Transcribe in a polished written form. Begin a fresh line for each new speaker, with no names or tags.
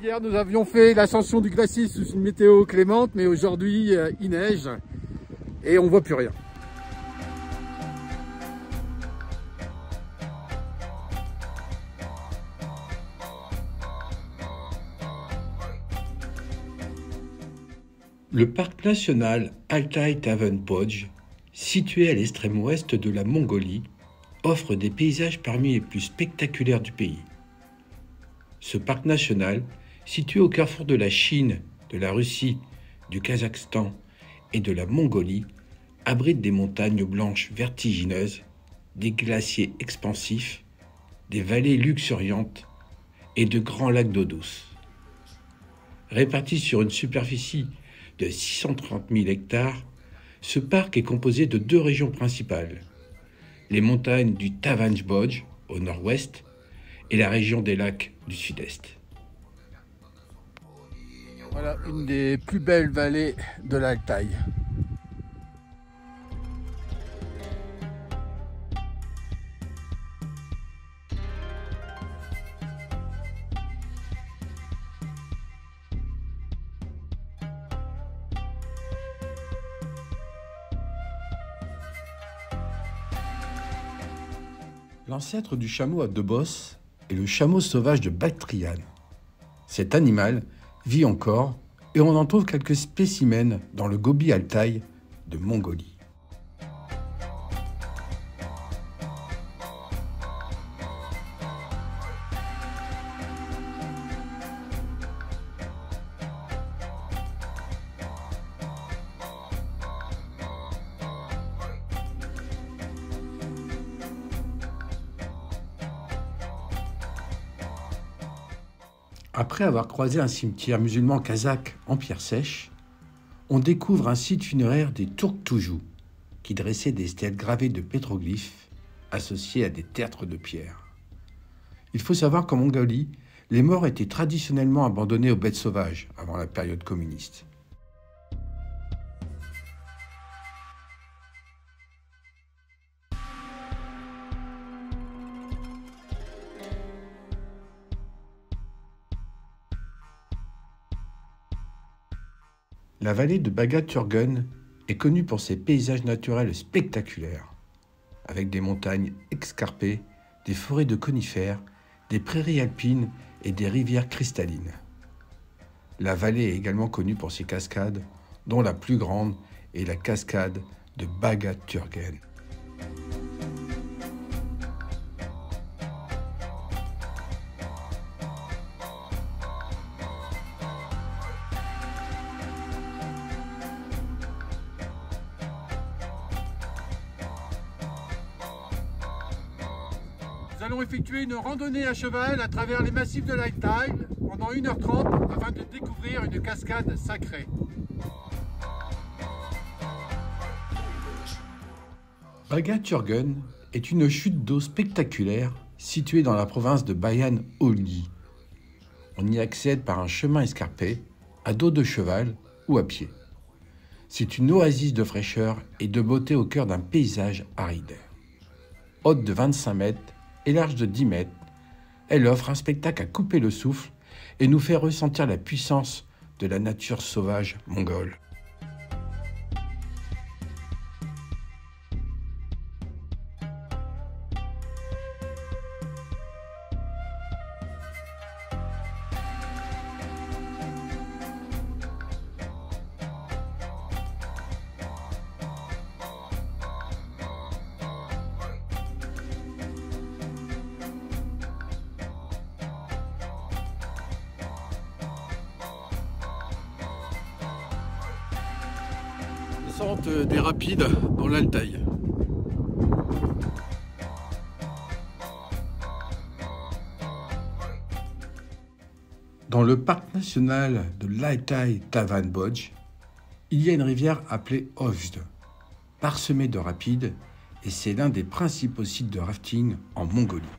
Hier, nous avions fait l'ascension du glacier sous une météo clémente, mais aujourd'hui, il neige et on voit plus rien.
Le parc national Altaï-Tavan-Podj, situé à l'extrême ouest de la Mongolie, offre des paysages parmi les plus spectaculaires du pays. Ce parc national, situé au carrefour de la Chine, de la Russie, du Kazakhstan et de la Mongolie, abrite des montagnes blanches vertigineuses, des glaciers expansifs, des vallées luxuriantes et de grands lacs d'eau douce. Répartis sur une superficie de 630 000 hectares, ce parc est composé de deux régions principales, les montagnes du Tavanj-Bodj au nord-ouest et la région des lacs du sud-est.
Voilà une des plus belles vallées de l'Altaï.
L'ancêtre du chameau à deux bosses est le chameau sauvage de Bactriane. Cet animal vit encore et on en trouve quelques spécimens dans le Gobi Altaï de Mongolie. Après avoir croisé un cimetière musulman kazakh en pierre sèche, on découvre un site funéraire des Tourk-Toujou qui dressait des stèles gravées de pétroglyphes associés à des tertres de pierre. Il faut savoir qu'en Mongolie, les morts étaient traditionnellement abandonnés aux bêtes sauvages avant la période communiste. La vallée de Baga Turgun est connue pour ses paysages naturels spectaculaires, avec des montagnes escarpées, des forêts de conifères, des prairies alpines et des rivières cristallines. La vallée est également connue pour ses cascades, dont la plus grande est la cascade de Baga Turgun.
Nous allons effectuer une randonnée à cheval à travers les massifs de l'Altaï pendant 1h30 afin de découvrir une cascade sacrée.
Baga Turgun est une chute d'eau spectaculaire située dans la province de Bayan-Olgi. On y accède par un chemin escarpé, à dos de cheval ou à pied. C'est une oasis de fraîcheur et de beauté au cœur d'un paysage aride. Haute de 25 mètres et large de 10 mètres, elle offre un spectacle à couper le souffle et nous fait ressentir la puissance de la nature sauvage mongole.
Descente des rapides dans l'Altaï.
Dans le parc national de l'Altaï-Tavan-Bodj, il y a une rivière appelée Ojd, parsemée de rapides, et c'est l'un des principaux sites de rafting en Mongolie.